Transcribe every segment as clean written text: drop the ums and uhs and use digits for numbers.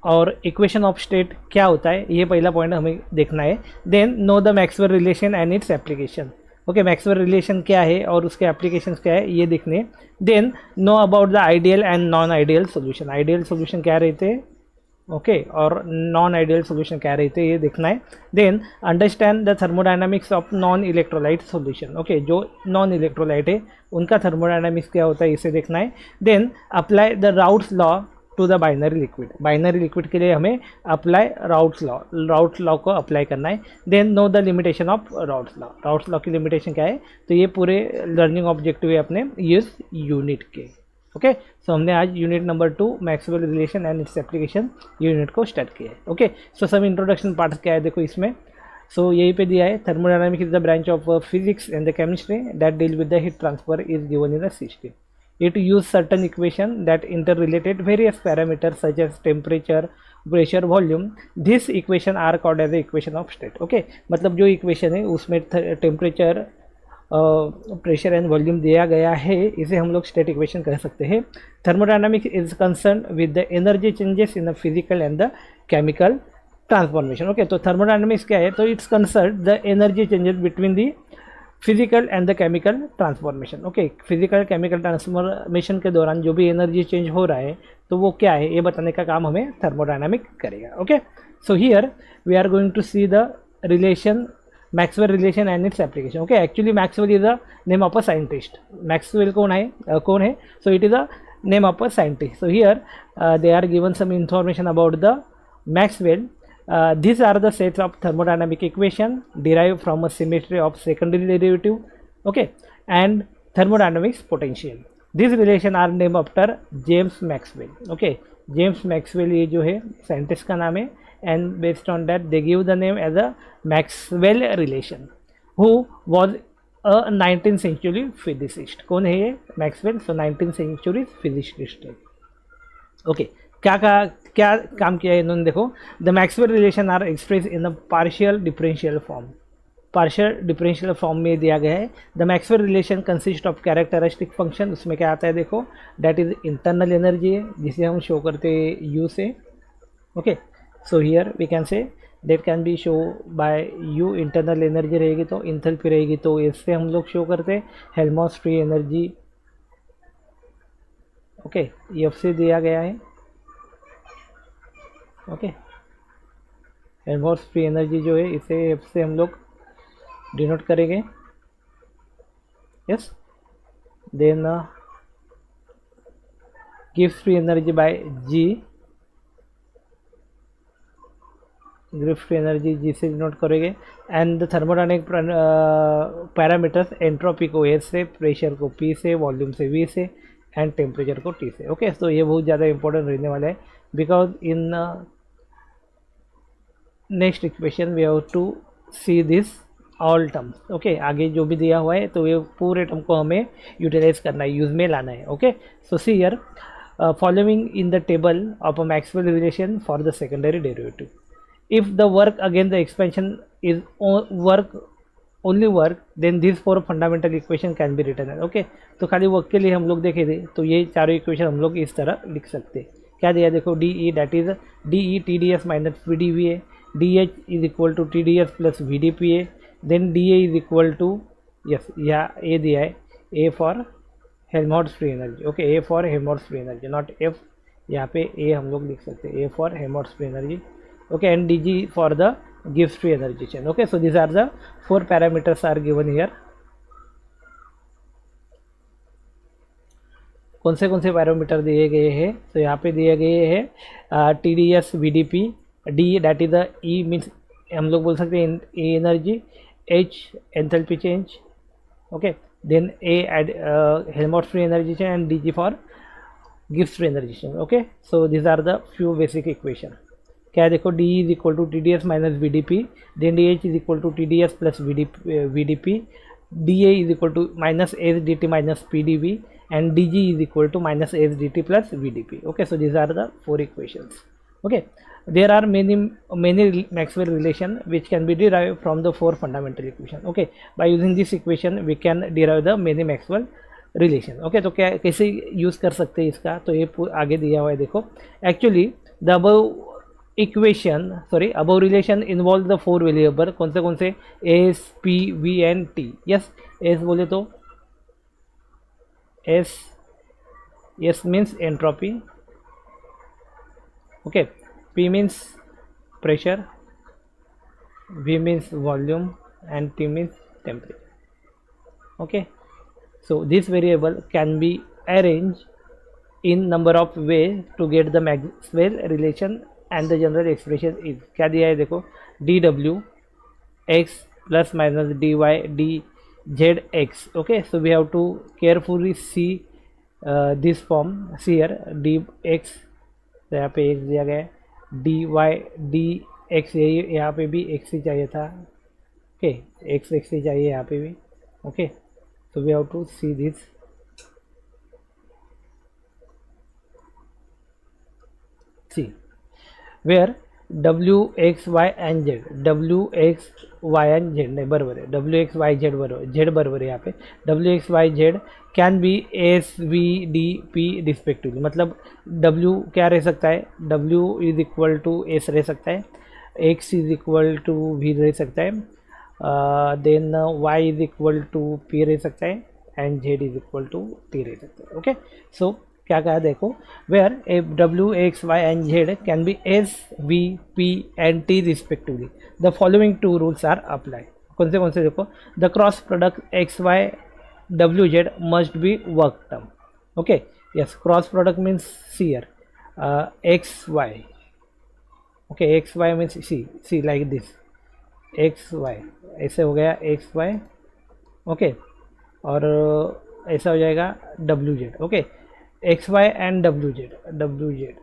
और equation of state क्या होता है, ये पहला पॉइंट हमें देखना है। Then know the Maxwell relation and its application. Okay, Maxwell relation क्या है और उसके एप्लीकेशंस क्या है ये देखने। Then know about the ideal and non ideal solution. Ideal solution क्या रहते हैं, ओके, और नॉन आइडियल सोल्यूशन क्या रहते हैं ये देखना है। Then understand the thermodynamics of non electrolyte solution. Okay, जो नॉन इलेक्ट्रोलाइट है उनका थर्मोडायनामिक्स क्या होता है इसे देखना है। Then apply the Raoult's law to the binary liquid. Binary liquid के लिए हमें अप्लाई राउट्स लॉ को अप्लाई करना है। Then know the limitation of Raoult's law. Raoult's law की लिमिटेशन क्या है, तो ये पूरे लर्निंग ऑब्जेक्टिव है अपने इस यूनिट के। ओके, सो हमने आज unit number 2 Maxwell relation and its application unit को स्टार्ट किया है। ओके, सो सब इंट्रोडक्शन पार्ट क्या है देखो इसमें। सो यहीं पे दिया है, thermodynamics is the branch of physics and the chemistry that deal with the heat transfer is given in the system. It use certain equation that interrelated various parameters such as temperature, pressure, volume. This equation are called as the equation of state. Okay, मतलब जो equation है उसमें temperature, pressure and volume दिया गया है, इसे हम लोग स्टेट इक्वेशन कह सकते हैं। Thermodynamics is concern with the energy changes in the physical and the chemical transformation. Okay, तो थर्मोडायनामिक्स क्या है, तो it's concern the energy changes between the physical and the chemical transformation. Okay, physical chemical transformation के दौरान जो भी energy change हो रहा है तो वो क्या है ये बताने का काम हमें थर्मोडायनामिक करेगा। Okay, so here we are going to see the relation Maxwell relation and its application. Okay, actually Maxwell is the name of a scientist. Maxwell कौन है, so it is a name of a scientist. So here they are given some information about the Maxwell. These are the sets of thermodynamic equation derived from a symmetry of secondary derivative, okay, and thermodynamics potential. These relation are named after James Maxwell. Okay, James Maxwell ये जो है scientist का नाम है, and based on that they give the name as a Maxwell relation, who was a 19th century physicist. कौन है ये Maxwell? So 19th century physicist है। ओके, क्या काम किया है इन्होंने देखो। The Maxwell relation are express in the partial differential form. Partial differential form में दिया गया है। The Maxwell relation consist of characteristic function. उसमें क्या आता है देखो, दैट इज इंटरनल एनर्जी है जिसे हम शो करते हैं यू से। Okay, so here we can say that can be show by U. Internal energy रहेगी तो इंथैल्पी रहेगी तो इससे हम लोग शो करते हैं। Helmholtz free energy, okay, F से दिया गया है। ओके, हेल्महोल्ट्ज फ्री एनर्जी जो है इसे एफ से हम लोग डिनोट करेंगे। यस, देन गिव्स फ्री एनर्जी बाय जी। गिव्स फ्री एनर्जी जी से डिनोट करेंगे। And the thermodynamic parameters, entropy को एस से, प्रेशर को पी से, वॉल्यूम से वी से, एंड टेम्परेचर को टी से। ओके, तो ये बहुत ज़्यादा इंपॉर्टेंट रहने वाला है because in next equation we have to see this all terms. Okay, आगे जो भी दिया हुआ है तो ये पूरे टर्म को हमें यूटिलाइज करना है, यूज में लाना है। Okay, so see here following in the table of a Maxwell relation for the secondary derivative. If the work again the expansion is only work, then this 4 fundamental equation can be written. Okay, तो खाली work के लिए हम लोग देखे थे तो ये चारों इक्वेशन हम लोग इस तरह लिख सकते हैं। क्या दिया देखो, D E that is D E T D S minus V D V A, D H is equal to T D S plus V D P A, then D A is equal to, yes, यहाँ A दिया है, A for Helmholtz free energy. Okay, A for Helmholtz free energy, not F, यहाँ पे A हम लोग लिख सकते हैं, A for Helmholtz free energy. Okay, and D G for the gives free energy change. Okay, so these are the 4 parameters are given here. कौन से parameter दिए गए हैं, तो यहाँ पे दिए गए हैं T D S V D P, D that is the E means हम लोग बोल सकते हैं A energy, H enthalpy change, okay, then A Helmholtz free energy change, and D G for गिव्स free energy change. Okay, so this are the few basic equation. क्या है देखो, D is equal to T D S minus V D P, then D H is equal to T D S plus V D P, D A is equal to minus S D T minus P D V, and D G is equal to minus S D T plus V D P. Okay, so these are the 4 equations. Okay, there are many Maxwell relation which can be derived from the 4 fundamental equation. Okay, by using this equation we can derive the many Maxwell relation. Okay, तो क्या कैसे use कर सकते हैं इसका, तो ये आगे दिया हुआ है देखो। Actually the above equation above relation involve the four variable, कौन से S P V N T. Yes, S बोले तो S means entropy, okay, P means pressure, V means volume, and T means temperature. Okay, so this variable can be arranged in number of ways to get the Maxwell relation, and the general expression is क्या दिया है देखो, dw x plus minus dy dz x. Okay, so we have to carefully see this form. See here dx, तो यहाँ पे x दिया गया है, dy d एक्स, यही यहाँ पे भी एक्स ही चाहिए था. ओके, एक्स ही चाहिए यहाँ पे भी. Okay, so we have to see this. See where w x y and z, w x y and z नहीं बराबर है, w x y z बराबर, z बराबर है यहाँ पे, w x y z can be S V D P respectively. मतलब w क्या रह सकता है, w is equal to S रह सकता है, x is equal to V रह सकता है, then y is equal to p रह सकता है, and z is equal to t रह सकता है. ओके, सो क्या कहा देखो, where a w x y and z can be S V P and t respectively, the following two rules are apply. कौन से देखो, the cross product X Y W Z must be work term. Okay, yes, cross product means see here X Y. Okay, X Y means see like this, X Y ऐसे हो गया x Y. Okay, और ऐसा हो जाएगा W Z. Okay, X Y and W Z.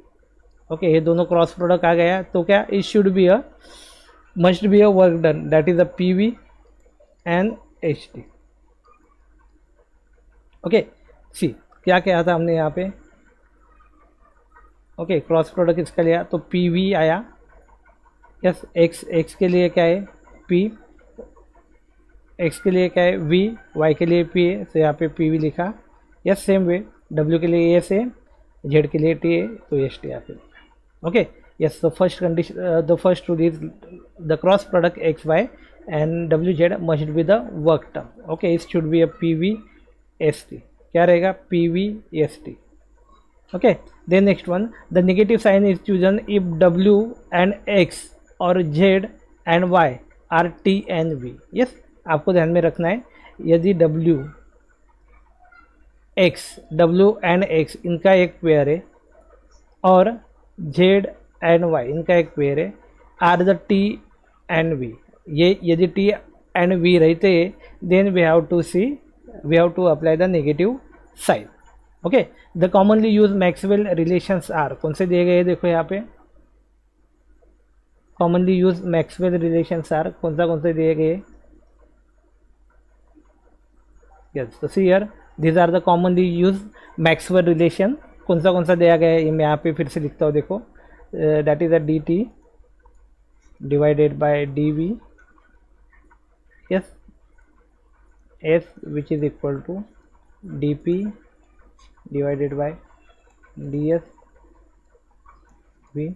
Okay, ये दोनों cross product आ गया, तो क्या it should be a must be a work done, that is a P V and H T. Okay, see क्या कहा था हमने यहाँ पे. ओके, क्रॉस प्रोडक्ट इसका लिया तो पी वी आया. यस, एक्स के लिए क्या है पी, एक्स के लिए क्या है वी, वाई के लिए पी है, तो यहाँ पे पी वी लिखा. यस, सेम वे डब्ल्यू के लिए एस है, जेड के लिए टी है, तो एस टी यहाँ पे. Okay, yes, the first condition, the first rule is the cross product X Y and W Z must be the work term. Okay, it should be a P V S T. क्या रहेगा, P V S T. Okay, then next one, the negative sign is chosen if w and x or z and y are t and v. yes, आपको ध्यान में रखना है, यदि w and x इनका एक पेयर है और z and y इनका एक पेयर है, are the t and v, ये यदि t and v रहते हैं, then we have to apply the negative sign. Okay, the commonly use Maxwell relations are, कौन से दिए गए देखो यहाँ पे, commonly use Maxwell relations are कौन से दिए गए. यस, तो see here these are the commonly use Maxwell relation. कौन सा दिया गया है, ये मैं यहाँ पे फिर से लिखता हूँ देखो, that is a D T divided by D V. Yes, S which is equal to D P divided by ds v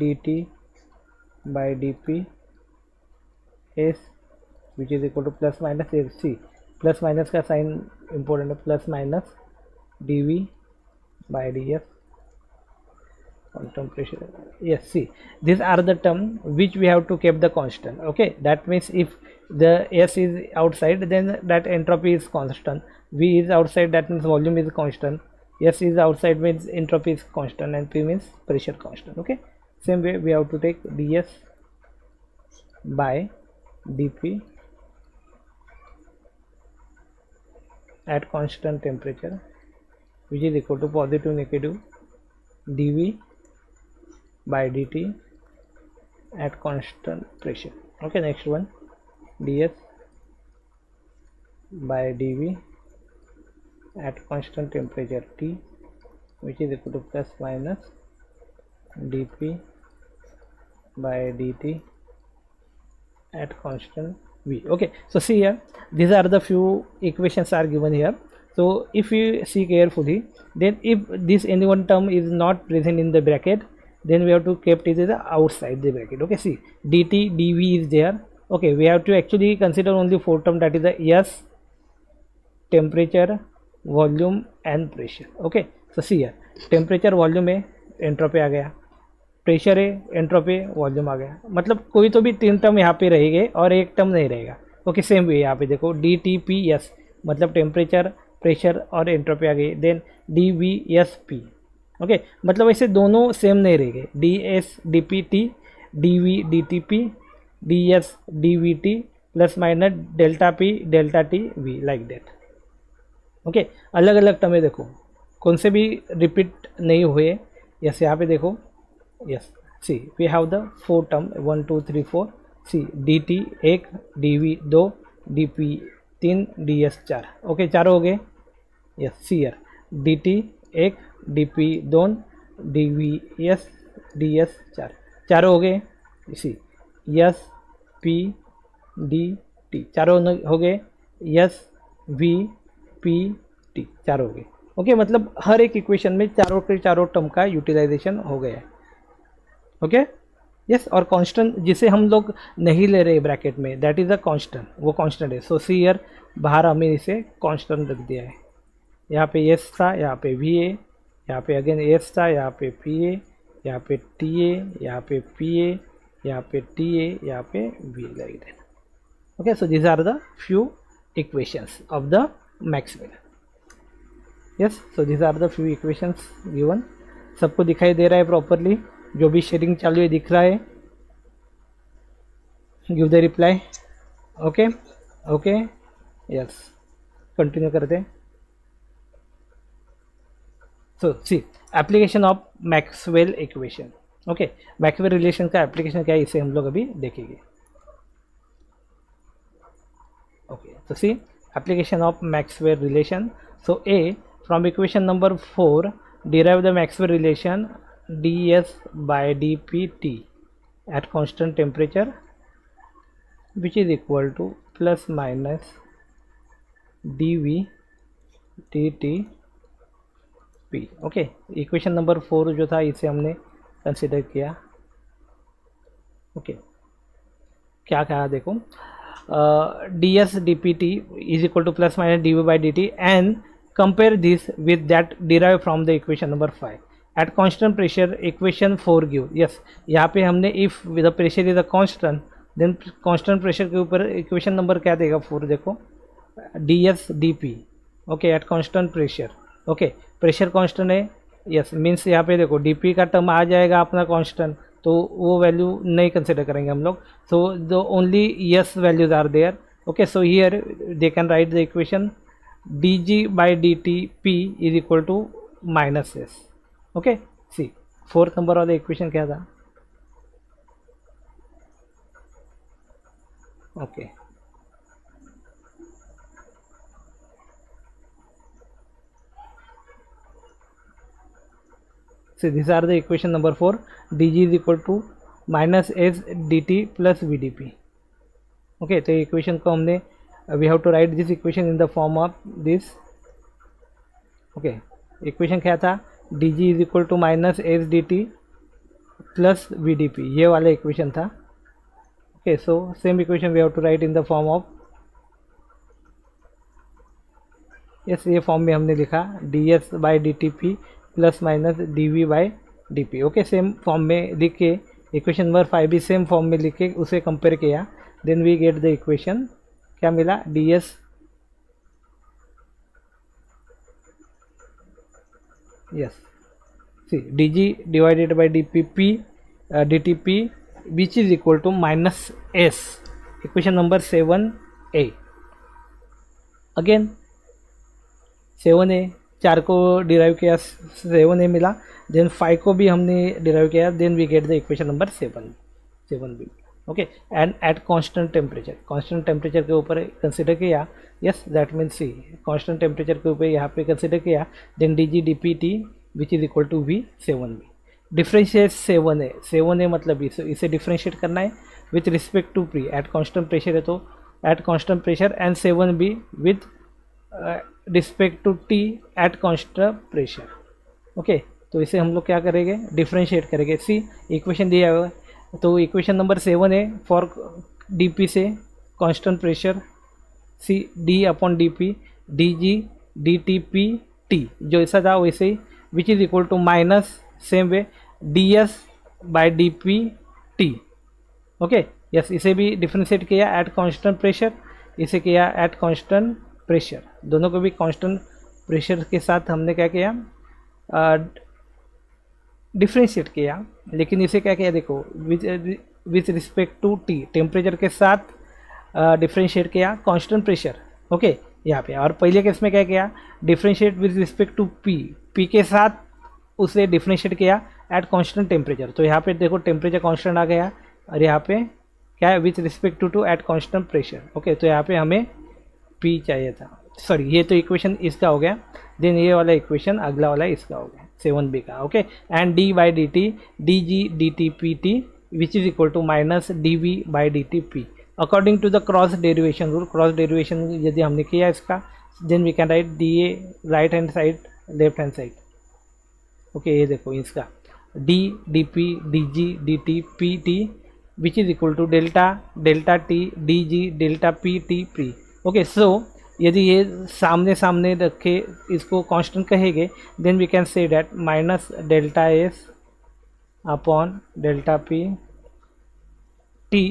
dt by dp s which is equal to plus minus c. Plus minus का sign important है, plus minus dv by ds quantum pressure. Yes, see, these are the term which we have to keep the constant. Okay, that means if the s is outside, then that entropy is constant. V is outside, that means volume is constant. S is outside means entropy is constant, and P means pressure constant. Okay, same way we have to take ds by dp at constant temperature, which is equal to positive negative dv by dt at constant pressure. Okay, next one, ds by dv at constant temperature T, which is equal to plus minus dp by dt at constant v. Okay, so see here, these are the few equations are given here. So if you see carefully, then if this any one term is not present in the bracket, then we have to kept it as the outside the bracket. Okay, see, dt dv is there. Okay, we have to actually consider only four term, that is the S, temperature, volume and pressure. Okay, so see here, temperature volume है, entropy आ गया, pressure है, entropy, volume आ गया, मतलब कोई तो भी तीन टर्म यहाँ पे रहेंगे और एक टर्म नहीं रहेगा. ओके, सेम वे यहाँ पे देखो डी टी पी एस, मतलब टेम्परेचर, प्रेशर और एंट्रोपी आ गई. Then D V S P. Okay, मतलब ऐसे दोनों सेम नहीं रहेंगे. D S D P T, D V D T P, D S D V T plus minus delta P delta T V, like that. Okay, अलग अलग term है, देखो कौन से भी रिपीट नहीं हुए. यस, यहाँ पे देखो, yes, see we have the four term 1 2 3 4. See D T 1, D V 2, D P 3, D S 4. Okay, चारों हो गए. Yes, see your D T 1, D P 2, D V S, D S 4, चारों हो गए. See S P D T, चारों हो गए. S V P T, चारों हो गए. ओके, मतलब हर एक इक्वेशन में चारों के चारों टर्म का यूटिलाइजेशन हो गया है. ओके, यस, और कांस्टेंट जिसे हम लोग नहीं ले रहे ब्रैकेट में, दैट इज़ अ कांस्टेंट, वो कांस्टेंट है. सो सी ईयर बाहर हमें इसे कांस्टेंट रख दिया है. यहाँ पे एस था, यहाँ पे वी ए, यहाँ पे अगेन एस था, यहाँ पे पी ए, यहाँ पे टी ए, यहाँ पे पी ए, यहाँ पे टी ए, यहाँ पे V, like that. Okay, so this are the few equations of the Maxwell. Yes, so this are the few equations given. सबको दिखाई दे रहा है प्रॉपरली? जो भी शेयरिंग चालू है दिख रहा है? Give the reply. Okay okay, yes, continue करते हैं. So see, application of Maxwell equation. Okay, Maxwell relation का एप्लीकेशन क्या है, इसे हम लोग अभी देखेंगे. ओके, तो see, application of Maxwell relation. So uh, from equation number 4 derive the Maxwell relation ds by dpt at constant temperature, which is equal to plus minus dv dt p. Okay, equation number 4 जो था इसे हमने consider किया. Okay, क्या कहा देखो, D S D P T is equal to plus minus D V by D T, and compare this with that derived from the equation number 5 at constant pressure. equation 4 give, yes, यहाँ पे हमने if the pressure is a constant, then constant pressure के ऊपर equation number क्या देगा 4, देखो ds dp. Okay, at constant pressure. Okay, pressure constant है. Yes, means यहाँ पे देखो dp का टर्म आ जाएगा अपना कांस्टेंट, तो वो वैल्यू नहीं कंसिडर करेंगे हम लोग. So the only yes values are there. Okay, so here they can write the equation dg by dt p is equal to minus s. Okay, see, fourth number वाला equation क्या था? Okay, see, this are the equation number 4. dg is equal to minus s dt plus vdp. Okay, तो equation को हमने, we have to write this equation in the form of this. okay, equation क्या था? dg is equal to minus s dt plus vdp, ये वाला equation था. okay, so same equation we have to write in the form of, yes, ये form में हमने लिखा ds by dtp plus minus dv by dp. Okay, same form में लिख के इक्वेशन नंबर 5 भी सेम फॉर्म में लिख के उसे कंपेयर किया. Then we get the equation, क्या मिला? ds yes, see, dg divided by dpp dtp which is equal to minus s. Equation number 7a. Again 7a, 4 को डिराइव किया, 7a मिला. देन 5 को भी हमने डिराइव किया. Then we get the equation number 7b. Okay, and at constant temperature, constant temperature के ऊपर consider किया. Yes, that means see, constant temperature के ऊपर यहाँ पे कंसिडर किया. Then D G D P T which is equal to V 7b. Differentiate 7a मतलब इसे डिफ्रेंशिएट करना है with respect to pre. At constant pressure है तो at constant pressure, and 7b with respect to T at constant pressure. Okay, तो इसे हम लोग क्या करेंगे, डिफ्रेंशिएट करेंगे। सी इक्वेशन दिया हुआ है, तो इक्वेशन नंबर 7 है फॉर डी पी से constant pressure, C D upon D P D G D T P T, जो ऐसा था वैसे ही, which is equal to minus same way D S by D P T. Okay yes, इसे भी differentiate किया eight constant pressure, इसे किया एट कांस्टेंट प्रेशर, दोनों को भी कांस्टेंट प्रेशर के साथ हमने क्या किया, डिफ्रेंशिएट किया। लेकिन इसे क्या किया देखो, with respect to T, temperature के साथ डिफ्रेंशिएट किया कांस्टेंट प्रेशर। ओके यहाँ पे, और पहले केस में क्या किया, differentiate with respect to P, P के साथ उसे डिफ्रेंशिएट किया एट कांस्टेंट टेम्परेचर। तो यहाँ पे देखो टेम्परेचर कांस्टेंट आ गया, और यहाँ पे क्या है, with respect to at constant pressure. Okay तो यहाँ पे हमें पी चाहिए था, सॉरी ये तो इक्वेशन इसका हो गया। देन ये वाला इक्वेशन अगला वाला इसका हो गया 7b का। Okay and D by D T D G D T P T which is equal to minus D V by D T P according to the cross derivation rule. Cross derivation यदि हमने किया इसका, then we can write D A right hand side left hand side. Okay ये देखो इसका D D P D G D T P T which is equal to delta delta T D G delta P T P. Okay so यदि ये सामने सामने रखे इसको constant कहेंगे, then we can say that minus delta S upon delta P T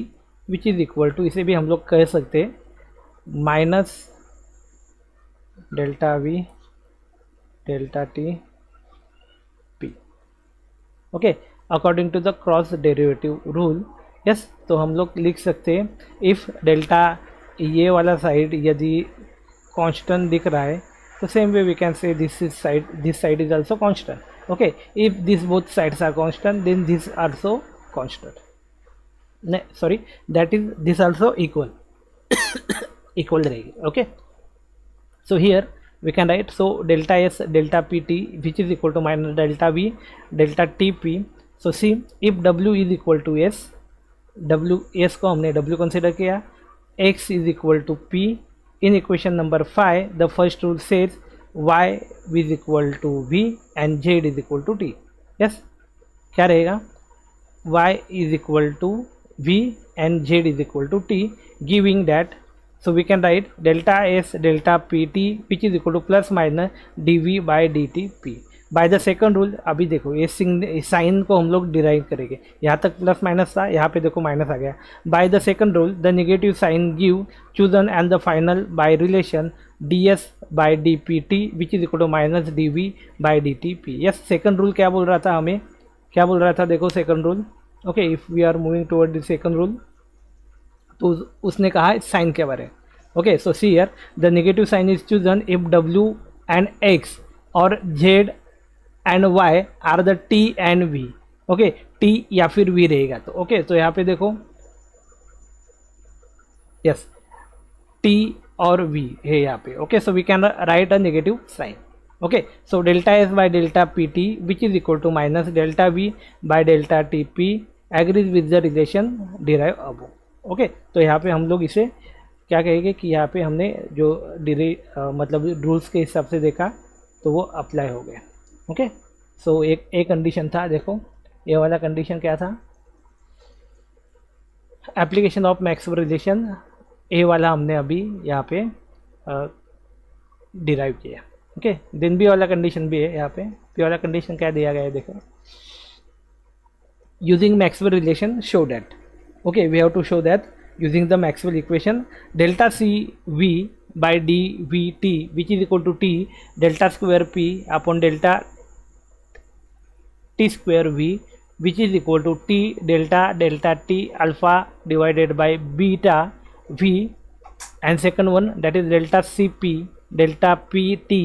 which is equal to, इसे भी हम लोग कह सकते minus delta V delta T P. Okay according to the cross derivative rule. Yes तो हम लोग लिख सकते हैं इफ़ डेल्टा ये वाला साइड यदि कांस्टेंट दिख रहा है, तो same way we can say this side is also constant. Okay if this both sides are constant, then this also constant, नहीं sorry that is this also equal equal रहेगी। Okay so here we can write, so delta s delta pt which is equal to minus delta v delta tp। so see if w is equal to s, w s को हमने w consider किया, x is equal to p, in equation number 5 the first rule says y is equal to v and z is equal to t। yes क्या रहेगा, y is equal to v and z is equal to t, giving that so we can write delta s delta pt which is equal to plus minus dv by dt p by the second rule। अभी देखो ये sign को हम लोग derive करेंगे, यहाँ तक plus minus था, यहाँ पे देखो माइनस आ गया। By the second rule the negative sign give chosen and the final by relation ds by dpt which is equal to minus dv by dtp। Yes second rule क्या बोल रहा था, हमें क्या बोल रहा था, देखो second rule. Okay if we are moving toward the second rule, तो उसने कहा साइन के बारे में। Okay so see here the negative sign is chosen if w and x और z and y are the t and v। Okay t या फिर v रहेगा तो। ओके तो यहाँ पे देखो यस t और v है यहाँ पे। Okay so we can write a negative sign. Okay so delta S by delta P T which is equal to minus delta V by delta T P agrees with the relation derive above. Okay तो यहाँ पे हम लोग इसे क्या कहेंगे कि यहाँ पे हमने जो मतलब रूल्स के हिसाब से देखा तो वो अप्लाई हो गया। ओके सो एक कंडीशन था, देखो ये वाला कंडीशन क्या था, एप्लीकेशन ऑफ मैक्सवेल रिलेशन, ए वाला हमने अभी यहाँ पे डिराइव किया। ओके देन बी वाला कंडीशन भी है यहाँ पे। बी वाला कंडीशन क्या दिया गया है, देखो using Maxwell relation show that. Okay we have to show that using the Maxwell equation delta c v by d v t which is equal to t delta square p upon delta t square v which is equal to t delta delta t alpha divided by beta v, and second one that is delta cp delta p t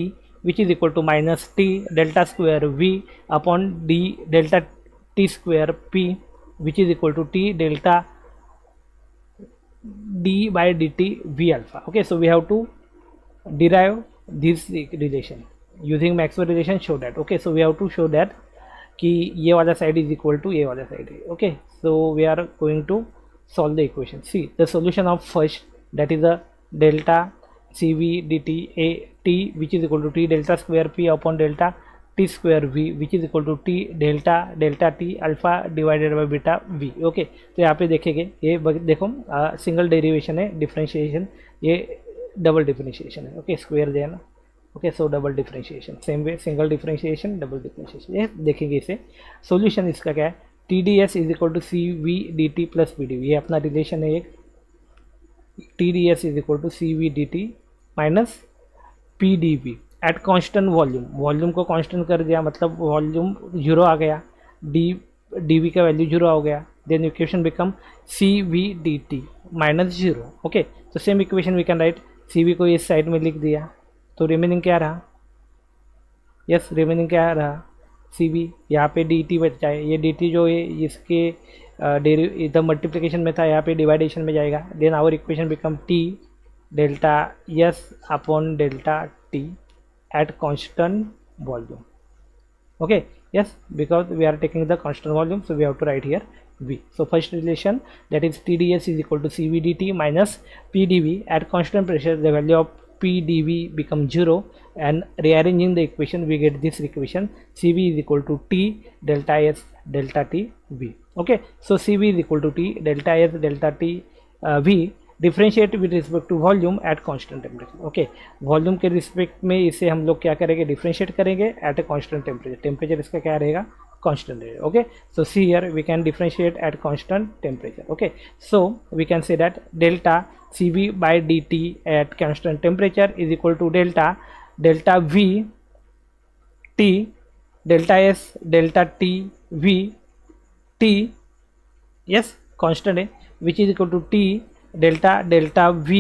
which is equal to minus t delta square v upon d delta t square p which is equal to t delta d by dt v alpha। okay so we have to derive this relation using Maxwell relation, show that। okay so we have to show that कि ये वाला side is equal to ये वाला side है। okay so we are going to solve the equation। see the solution of first that is the delta cv dt a t which is equal to t delta square p upon delta T square V which is equal to T delta delta T alpha divided by beta V. Okay, तो यहाँ पे देखेंगे ये देखो single derivation है, differentiation ये double differentiation है। Okay, square जो है ना, okay, so double differentiation same way, single differentiation double differentiation, ये देखेंगे इसे। सॉल्यूशन इसका क्या है, T D S is equal to C V D T plus P D we, ये अपना रिलेशन है एक। T D S is equal to C V D T minus P D V at constant volume, volume को constant कर दिया मतलब volume zero आ गया, डी वी का वैल्यू जीरो हो गया, then equation become C V D T minus zero. Okay, तो same equation we can write, C V को इस साइड में लिख दिया तो रिमेनिंग क्या रहा, यस रिमेनिंग क्या रहा, सी वी, यहाँ पे डी टी बच जाए, ये डी टी जो है इसके इधर मल्टीप्लिकेशन में था, यहाँ पे डिवाइडेशन में जाएगा, then our equation become T delta S upon delta T at constant volume. Okay, yes, because we are taking the constant volume, so we have to write here v. So first relation, that is TdS is equal to CVdt minus PdV. At constant pressure the value of PdV becomes 0, and rearranging the equation we get this equation, Cv is equal to T delta S delta T V. Okay, so Cv is equal to T delta S delta T V, differentiate with respect to volume at constant temperature. Okay, volume के respect में इसे हम लोग क्या करेंगे, differentiate करेंगे at a constant temperature, temperature इसका क्या रहेगा, कांस्टेंट रहेगा। Okay, so see here we can differentiate at constant temperature. Okay, so we can say that delta C V by D T at constant temperature is equal to delta delta V T delta S delta T V T, yes constant है, which is equal to T delta delta V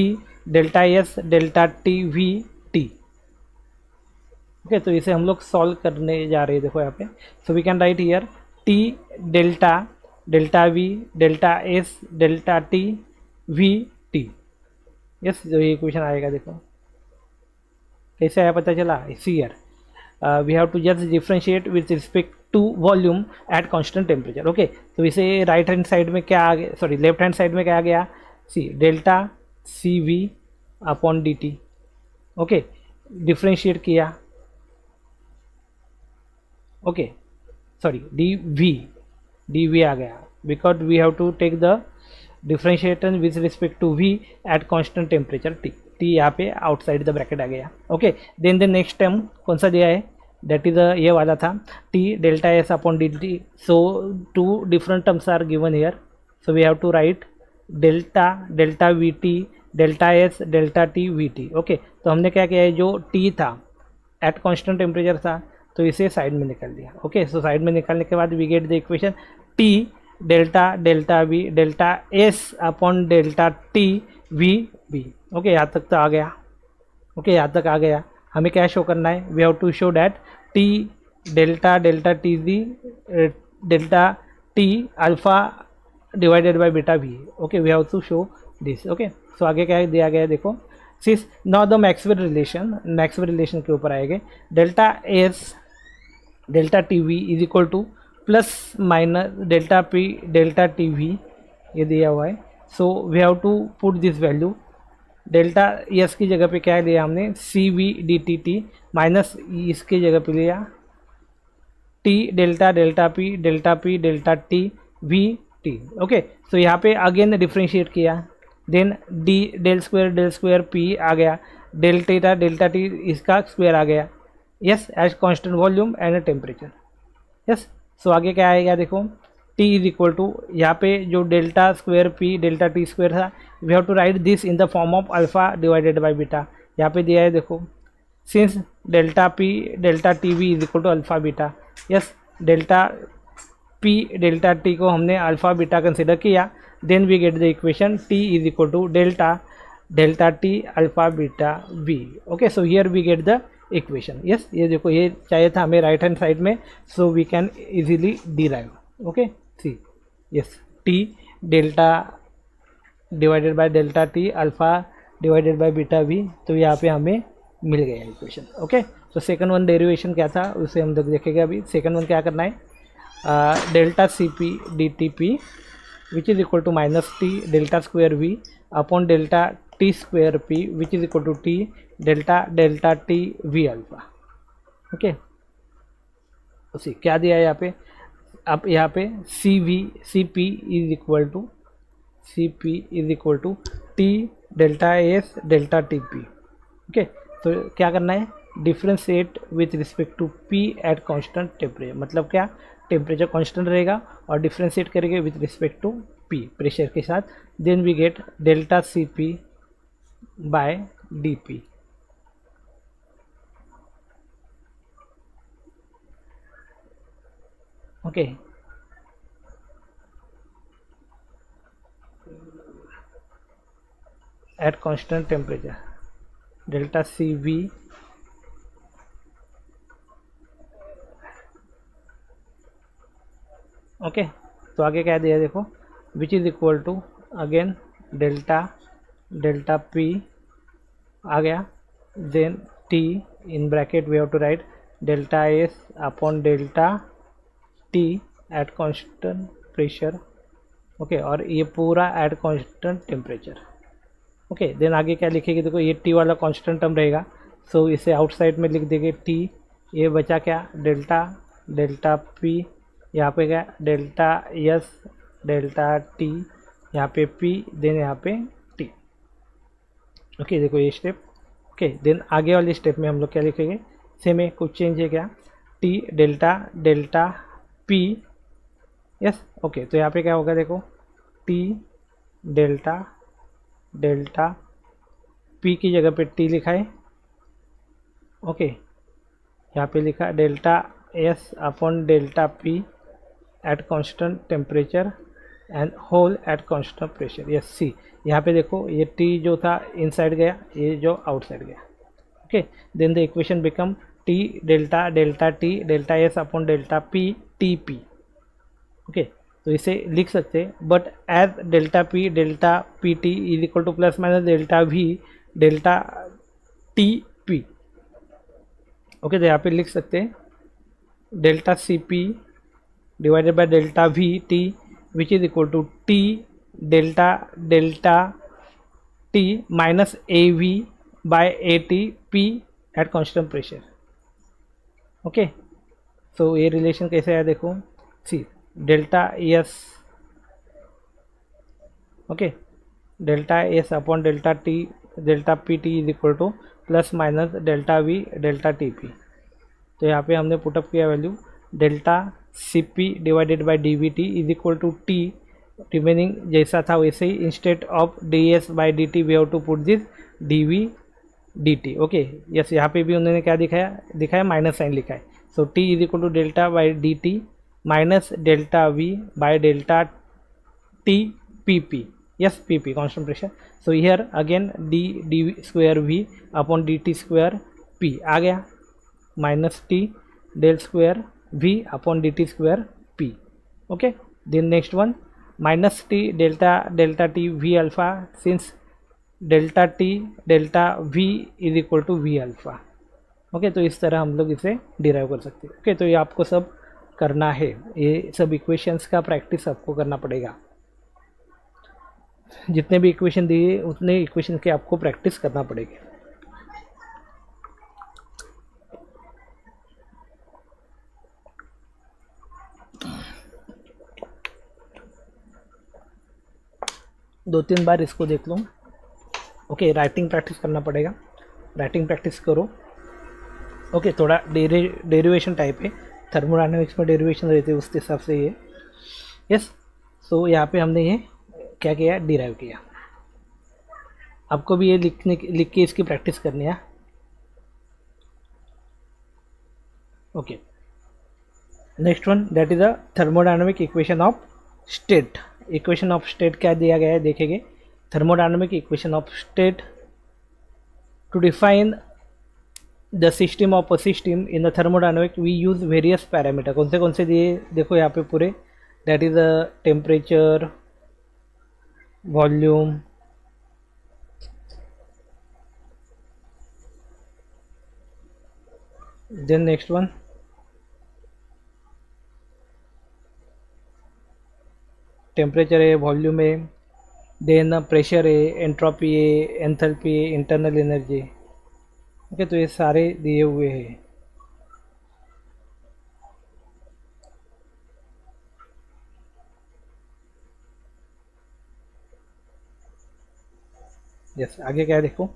delta S delta T V T. Okay, तो इसे हम लोग solve करने जा रहे हैं, देखो यहाँ पे, so we can write here T delta delta V delta S delta T V T. Yes, जो ये इक्वेशन आएगा देखो कैसे आया पता चला, see here we have to just differentiate with respect to volume at constant temperature. Okay, तो इसे राइट हैंड साइड में क्या आ गया, सॉरी लेफ्ट हैंड साइड में क्या आ गया, C delta C V upon D T. Okay, differentiate किया, ओके सॉरी डी वी आ गया, because we have to take the differentiation with respect to V at constant temperature T, T यहाँ पे outside the bracket आ गया। Okay, then the next term कौन सा दिया है, दैट इज ये वाला था T delta S upon D T. So two different terms are given here, so we have to write delta delta V T delta S delta T V T. Okay, तो हमने क्या किया है, जो T था एट कांस्टेंट टेम्परेचर था तो इसे साइड में निकाल दिया। ओके, सो साइड में निकालने के बाद we get the equation T delta delta V delta S upon delta T V B. Okay, यहाँ तक तो आ गया। ओके, यहाँ तक आ गया, हमें क्या शो करना है, we have to show that T delta delta T the delta T alpha divided by beta V. Okay, we have to show this. Okay, so आगे क्या दिया गया है देखो, सिस नाउ द मैक्सवेल रिलेशन के ऊपर आएंगे, delta S delta T V is equal to plus minus delta P delta T V, ये दिया हुआ है। So we have to put this value, delta S की जगह पे क्या लिया हमने, C V D T T minus इसकी जगह पे लिया T delta delta P delta T V T. Okay, so यहाँ पे अगेन डिफ्रेंशिएट किया, then D del square P आ गया, डेल्टा टी इसका स्क्वायर आ गया, yes as constant volume and temperature. Yes, so आगे क्या आएगा देखो, टी इज इक्वल टू यहाँ पे जो delta square P delta T square था, we have to write this in the form of alpha divided by beta. यहाँ पे दिया है देखो, since delta P delta T V is equal to alpha beta, yes delta P delta T को हमने alpha beta consider किया, then we get the equation T is equal to delta delta T alpha beta V. Okay, so here we get the equation. Yes, ये देखो ये चाहिए था हमें right hand side में, so we can easily derive. Okay, see yes T delta divided by delta T alpha divided by beta V, तो यहाँ पे हमें मिल गया इक्वेशन। ओके, तो सेकंड वन डेरिवेशन क्या था उसे हम लोग देखेंगे। अभी सेकंड वन क्या करना है, delta C P D T P which is equal to minus T delta square V upon delta T square P which is equal to T delta delta T V alpha. Okay, उसी क्या दिया है यहाँ पे, आप यहाँ पे C P is equal to T delta S delta T P. Okay, तो क्या करना है, differentiate with respect to P at constant temperature. मतलब क्या, टेम्परेचर कांस्टेंट रहेगा और डिफ्रेंशिएट करेंगे with respect to P pressure के साथ, then we get delta C P by D P. Okay, at constant temperature delta C V okay. तो आगे क्या दिया देखो, which is equal to again delta P आ गया, then T in bracket we have to write delta S upon delta T at constant pressure. Okay, और ये पूरा at constant temperature. Okay, then आगे क्या लिखेंगे देखो, ये टी वाला कांस्टेंट टर्म रहेगा, सो इसे आउटसाइड में लिख देंगे टी, ये बचा क्या डेल्टा पी, यहाँ पे क्या डेल्टा एस डेल्टा टी, यहाँ पे पी, देन यहाँ पे टी। ओके, देखो ये स्टेप। ओके, देन आगे वाले स्टेप में हम लोग क्या लिखेंगे, सेम है, कुछ चेंज है क्या, T delta P, yes. Okay, तो यहाँ पे क्या होगा देखो, टी डेल्टा पी की जगह पे टी लिखा है। ओके, यहाँ पे लिखा delta S upon delta P at constant temperature and whole at constant pressure, yes see. यहाँ पे देखो ये टी जो था इनसाइड गया, ये जो आउटसाइड गया। Okay, then the equation become T delta T delta S upon delta P T P. Okay, तो इसे लिख सकते हैं, but as delta P T is equal to plus minus delta V delta T P. Okay, तो यहाँ पे लिख सकते हैं delta C P divided by delta V T which is equal to T delta T minus A V by A T P at constant pressure. Okay, so ये relation कैसे है देखो, see delta S, okay, delta S upon delta P T is equal to plus minus delta V delta T P. तो यहाँ पे हमने put up किया value delta C P divided by D V T is equal to T, remaining जैसा था वैसे ही, instead of D S by D T we have to put this D V D T. Okay, yes, यहाँ पे भी उन्होंने क्या दिखाया माइनस साइन लिखा है, so T is equal to delta by D T minus delta V by delta T P P, yes pp constant pressure। so here again d square v upon dt square p आ गया, minus t del square v upon dt square p। Okay, then next one minus t delta t v alpha, since delta t delta v is equal to v alpha. Okay, तो इस तरह हम लोग इसे derive कर सकते हैं। Okay, तो ये आपको सब करना है, ये सब इक्वेशंस का प्रैक्टिस आपको करना पड़ेगा, जितने भी इक्वेशन दिए उतने इक्वेशन के आपको प्रैक्टिस करना पड़ेगी। दो तीन बार इसको देख लो। ओके, राइटिंग प्रैक्टिस करना पड़ेगा, राइटिंग प्रैक्टिस करो। ओके, थोड़ा डेरिवेशन टाइप है, थर्मोडायनामिक्स में डेरिवेशन रहते हैं, उस हिसाब से ये, यस। सो यहाँ पे हमने ये क्या किया, डिराइव किया। आपको भी ये लिख के इसकी प्रैक्टिस करनी है। Okay, next one that is a thermodynamic equation of state. Equation of state क्या दिया गया है देखेंगे, thermodynamic equation of state to define the system of a system in the thermodynamic we use various parameter. कौन से दिए देखो यहाँ पे पूरे, that is a temperature, volume, then next one temperature है, वॉल्यूम है, देन प्रेशर है, एंट्रोपी है, एंथैल्पी है, इंटरनल एनर्जी। ओके, तो ये सारे दिए हुए हैं। यस आगे क्या है देखो.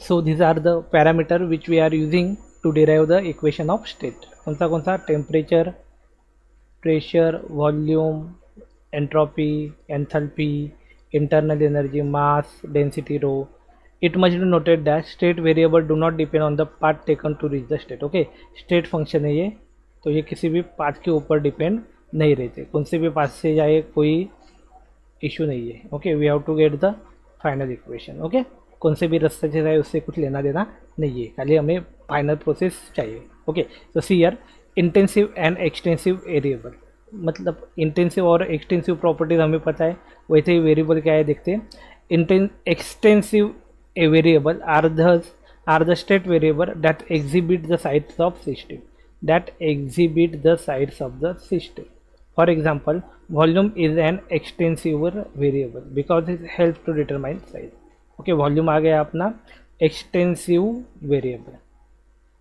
So these are the parameter which we are using to derive the equation of state. कौन सा temperature, pressure, volume, entropy, enthalpy, internal energy, mass, density, rho. It must be noted that state variable do not depend on the path taken to reach the state. Okay, state function है ये, तो ये किसी भी path के ऊपर depend नहीं रहते, कौन से भी पाथ से जाए कोई इशू नहीं है. Okay, we have to get the final equation. Okay, कौन से भी रास्ते से जाए उससे कुछ लेना देना नहीं है, खाली हमें फाइनल प्रोसेस चाहिए. ओके, तो see here intensive and extensive variable, मतलब इंटेंसिव और एक्सटेंसिव प्रॉपर्टीज हमें पता है, वैसे ही वेरिएबल क्या है देखते हैं. Extensive variable are the state variable that exhibit the sides of system, that exhibit the sides of the system. For example, volume is an extensive variable because it help to determine size. Okay, volume आ गया अपना extensive variable.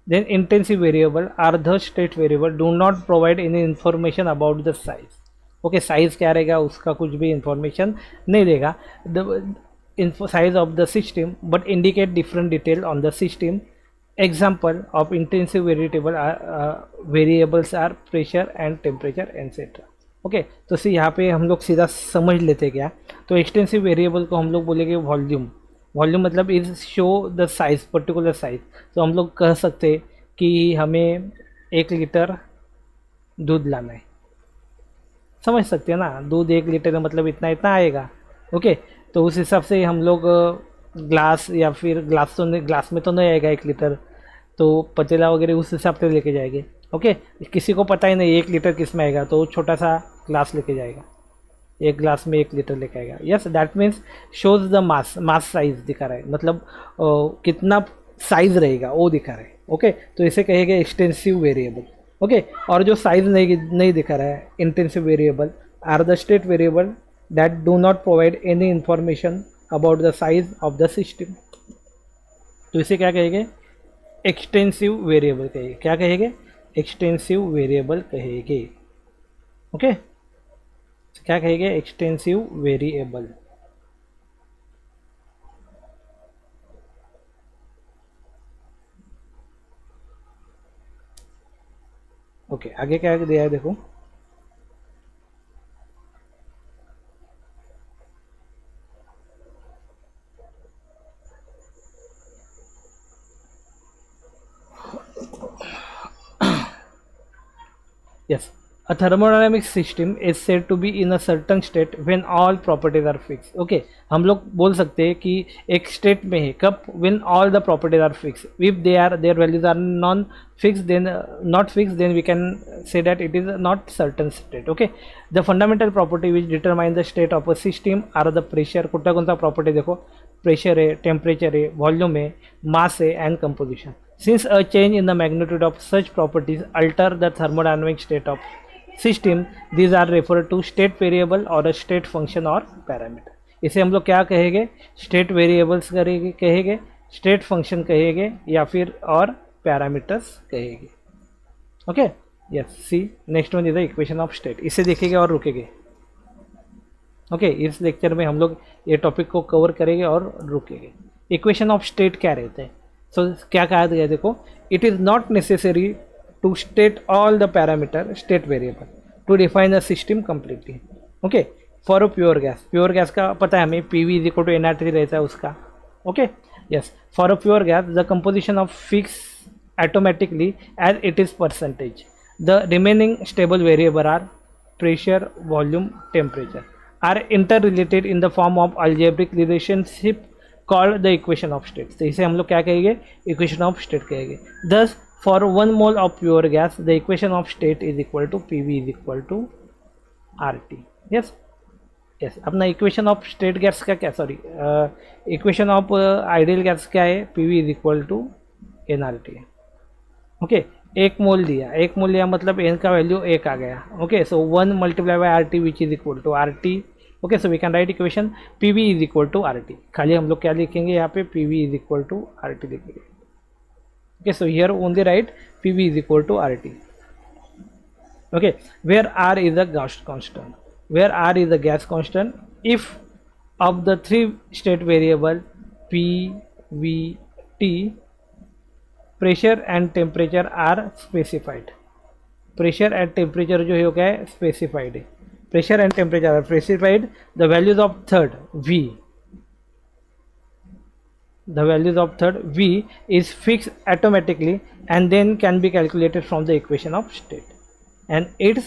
Then intensive variable are the state variable do not provide any information about the size. Okay, size क्या रहेगा, उसका कुछ भी information नहीं देगा. The size of the system but indicate different detail on the system. Example of intensive variables are pressure and temperature etc. Okay, तो सी यहाँ पे हम लोग सीधा समझ लेते क्या. तो एक्सटेंसिव वेरिएबल को हम लोग बोलेंगे वॉल्यूम. वॉल्यूम मतलब is show the size, particular size. तो हम लोग कह सकते कि हमें 1 लीटर दूध लाना है, समझ सकते हैं ना. दूध 1 लीटर का मतलब इतना इतना आएगा. ओके, तो उस हिसाब से हम लोग ग्लास या फिर ग्लास में तो नहीं आएगा 1 लीटर, तो पतीला वगैरह उस हिसाब से लेके जाएंगे. ओके, किसी को पता ही नहीं 1 लीटर किस में आएगा, तो छोटा सा ग्लास लेके जाएगा, एक ग्लास में 1 लीटर लेके आएगा. Yes, that means shows the mass size दिखा रहा है, मतलब कितना साइज रहेगा वो दिखा रहा है. ओके, तो इसे कहेंगे एक्सटेंसिव वेरिएबल. ओके, और जो साइज नहीं दिखा रहा है, intensive variable are the state variable that do not provide any information about the size of the system. तो इसे क्या कहेंगे, एक्सटेंसिव वेरिएबल कहेंगे. क्या कहेंगे, एक्सटेंसिव वेरिएबल कहेंगे. ओके, क्या कहेंगे, एक्सटेंसिव वेरिएबल. ओके, आगे क्या दिया है देखो. Yes, a thermodynamic system is said to be in a certain state when all properties are fixed. Okay, हम लोग बोल सकते हैं कि एक स्टेट में है कब, when all the properties are fixed. If their values are non fixed, then not fixed, then we can say that it is not certain state. Okay, the fundamental property which determine the state of a system are the pressure. कौन सा property देखो, pressure है, temperature है, volume है, मास है and composition. Since a change in the magnitude of such properties alter the thermodynamic state of system, these are referred to state variable or a state function or parameter. इसे हम लोग क्या कहेंगे, state variables कहेंगे, state function कहेंगे या फिर और पैरामीटर्स कहेंगे. Okay, yes, see next one is the equation of state. इसे देखेंगे और रुकेंगे. ओके, इस लेक्चर में हम लोग ये टॉपिक को कवर करेंगे और रुकेंगे. इक्वेशन ऑफ स्टेट क्या रहते हैं. सो क्या कहा गया देखो, it is not necessary to state all the parameter state variable to define a system completely. Okay, for a pure gas का पता है हमें PV is equal to nR3 रहता है उसका. Okay, yes, for a pure gas the composition of fix automatically as it is percentage. The remaining stable variable are pressure, volume, temperature are interrelated in the form of algebraic relationship called the equation of state. तो इसे हम लोग क्या कहेंगे, equation of state कहेंगे. Thus for 1 mole of pure gas the equation of state is equal to PV is equal to RT. yes, अपना equation of state gas का क्या, sorry, equation of ideal gas क्या है, PV is equal to nRT. Okay, 1 mole दिया मतलब n का value 1 आ गया. Okay, so 1 multiply by RT which is equal to RT. Okay, so we can write equation PV is equal to RT. खाली हम लोग क्या लिखेंगे यहाँ पे, PV is equal to RT लिखेंगे. Okay, so here only write PV is equal to RT. Okay, where R is the gas constant. Where R is the gas constant. If of the three state variable P, V, T, pressure and temperature are specified. Pressure and temperature जो है वो क्या है, specified है. Pressure and temperature are specified. The values of third V, the values of third V is fixed automatically and then can be calculated from the equation of state, and it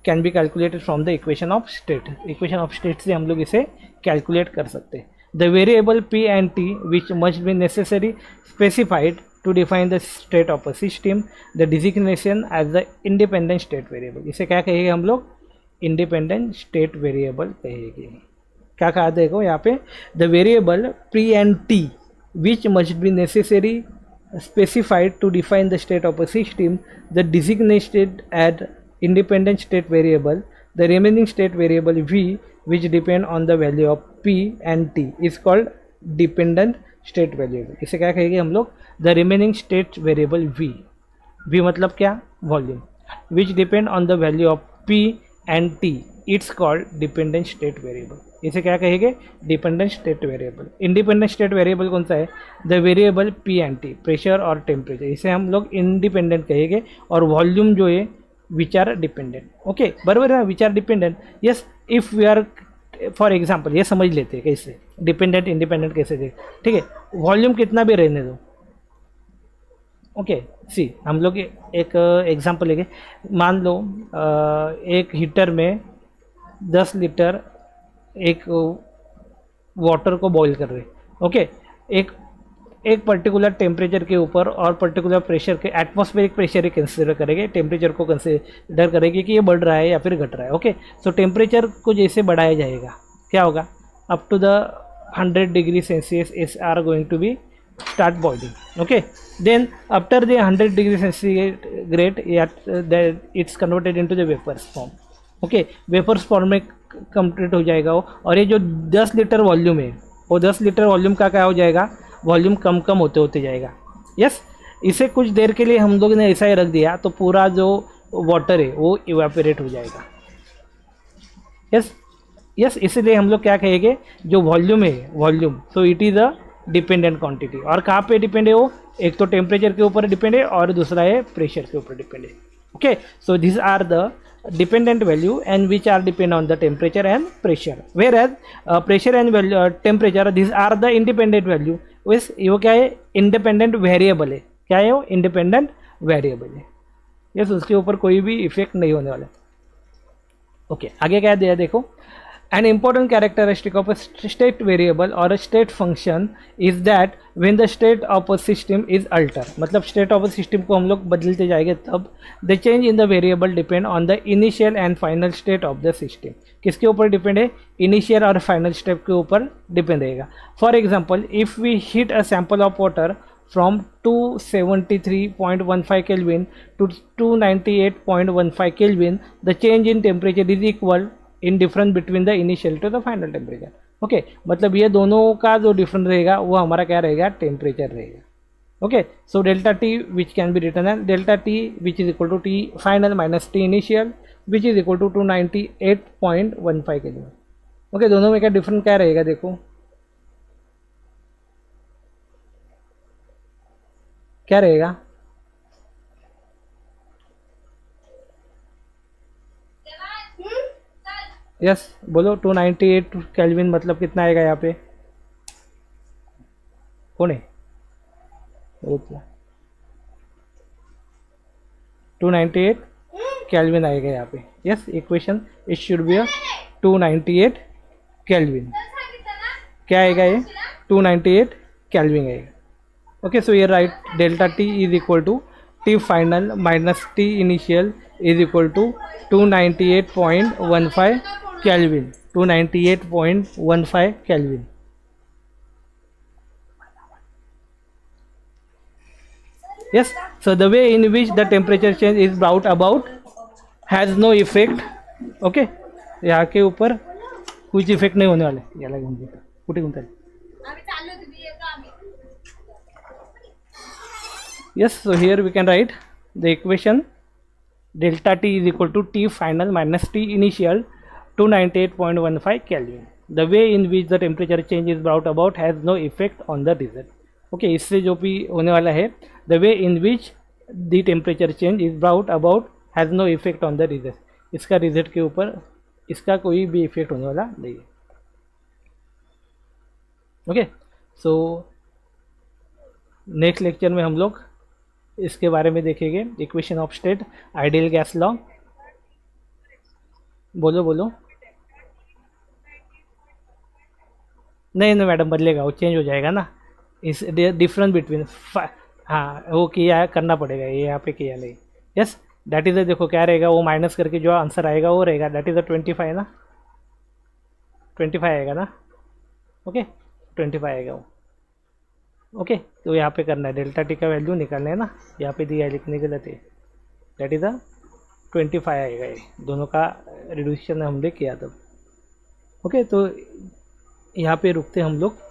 can be calculated from the equation of state. equation of state से हम लोग इसे calculate कर सकते हैं. The variable P and T which must be necessary specified to define the state of a system, the designation as the independent state variable. इसे क्या कहेंगे हम लोग, independent state variable कहेंगे. क्या कहा देखो यहाँ पे, the variable P and T which must be necessary specified to define the state of a system, the designated as independent state variable. The remaining state variable V which depend on the value of P and T is called dependent state variable. इसे क्या कहेंगे हम लोग, the remaining state variable V. V मतलब क्या, volume. which depend on the value of P and T, it's called dependent state variable. इसे क्या कहेंगे, dependent state variable. Independent state variable कौन सा है, the variable P and T, pressure और temperature, इसे हम लोग इंडिपेंडेंट कहेंगे. और वॉल्यूम जो है विच आर डिपेंडेंट. ओके, बराबर है, which are dependent. Yes, if we are, for example ये समझ लेते हैं कैसे डिपेंडेंट इंडिपेंडेंट कैसे देख. ठीक है, वॉल्यूम कितना भी रहने दो. ओके सी, हम लोग एक एग्जांपल लेंगे. मान लो एक हीटर में 10 लीटर एक वाटर को बॉईल कर रहे. ओके, एक पर्टिकुलर टेम्परेचर के ऊपर और पर्टिकुलर प्रेशर के, एटमॉस्फेरिक प्रेशर ही कंसिडर करेंगे, टेम्परेचर को कंसिडर करेंगे कि ये बढ़ रहा है या फिर घट रहा है. ओके, सो टेम्परेचर को जैसे बढ़ाया जाएगा क्या होगा, up to the 100 degree Celsius is are going to be start boiling. Okay, then after the 100 degree centigrade it's converted into the vapors form. Okay, vapors form में कंप्लीट हो जाएगा वो. और ये जो 10 लीटर वॉल्यूम है वो 10 लीटर वॉल्यूम का क्या हो जाएगा, वॉल्यूम कम कम होते होते जाएगा. यस, इसे कुछ देर के लिए हम लोग ने ऐसा ही रख दिया तो पूरा जो वाटर है वो इवेपोरेट हो जाएगा. यस, इसलिए हम लोग क्या कहेंगे, जो वॉल्यूम है, volume, so it is a dependent quantity. और कहाँ पे डिपेंड है वो, एक तो टेम्परेचर के ऊपर डिपेंड है और दूसरा है प्रेशर के ऊपर डिपेंड है. Okay, so this are the dependent value and which are depend on the temperature and pressure. Whereas pressure and temperature this are the independent value. वो क्या है, इंडिपेंडेंट वेरिएबल है. क्या है वो, इंडिपेंडेंट वेरिएबल है. Yes, उसके ऊपर कोई भी इफेक्ट नहीं होने वाला. ओके, आगे क्या दिया देखो. An important characteristic of a state variable or a state function is that when the state of a system is altered, मतलब state of a system को हम लोग बदलते जाएंगे तब the change in the variable depend on the initial and final state of the system. किसके ऊपर depend है, इनिशियल और फाइनल स्टेप के ऊपर डिपेंड रहेगा. For example, if we heat a sample of water from 273.15 Kelvin to 298.15 Kelvin, the change in temperature is equal in difference between the initial to the final temperature. Okay, मतलब ये दोनों का जो difference रहेगा वो हमारा क्या रहेगा, टेम्परेचर रहेगा. Okay, so delta T which can be return as delta T which is equal to T final minus T initial which is equal to 298.15 Kelvin. Okay, दोनों में क्या डिफरेंस क्या रहेगा देखो, क्या रहेगा, यस बोलो. 298 केल्विन मतलब कितना आएगा यहाँ पे, कौन है, 298 केल्विन आएगा यहाँ पे. Yes, equation it should be 298 Kelvin. क्या आएगा ये, 298 केल्विन आएगा. ओके, सो ये right, delta T is equal to T final minus T initial is equal to 298.15 Kelvin. 298.15 Kelvin. Yes, so the way in which the temperature change is brought about has no effect. Okay, यहाँ के ऊपर कुछ effect नहीं होने वाले. याला घेऊन घे, कुठे घेऊन चालले. Yes, so here we can write the equation delta T is equal to T final minus T initial 298.15 Kelvin. The way in which the temperature change is brought about has no effect on the result. Okay, इससे जो भी होने वाला है, the way in which the temperature change is brought about has no effect on the result, इसका result के ऊपर इसका कोई भी इफेक्ट होने वाला नहीं है। ओके, सो नेक्स्ट लेक्चर में हम लोग इसके बारे में देखेंगे, equation of state, ideal gas law. बोलो बोलो। नहीं नहीं मैडम, बदलेगा, वो चेंज हो जाएगा ना, इस डिफरेंस बिटवीन, हाँ वो किया करना पड़ेगा, ये यहाँ पे किया नहीं। यस, दैट इज़ देखो क्या रहेगा, वो माइनस करके जो आंसर आएगा वो रहेगा, दैट इज़ 25 ना, 25 आएगा ना। ओके, 25 आएगा वो। ओके, तो यहाँ पे करना है, डेल्टा टी का वैल्यू निकालना है ना, यहाँ पे दिया है, लिखने के लिए दैट इज़ 25 आएगा, ये दोनों का रिड्यूशन हमने किया तब। ओके, तो यहाँ पे रुकते हम लोग।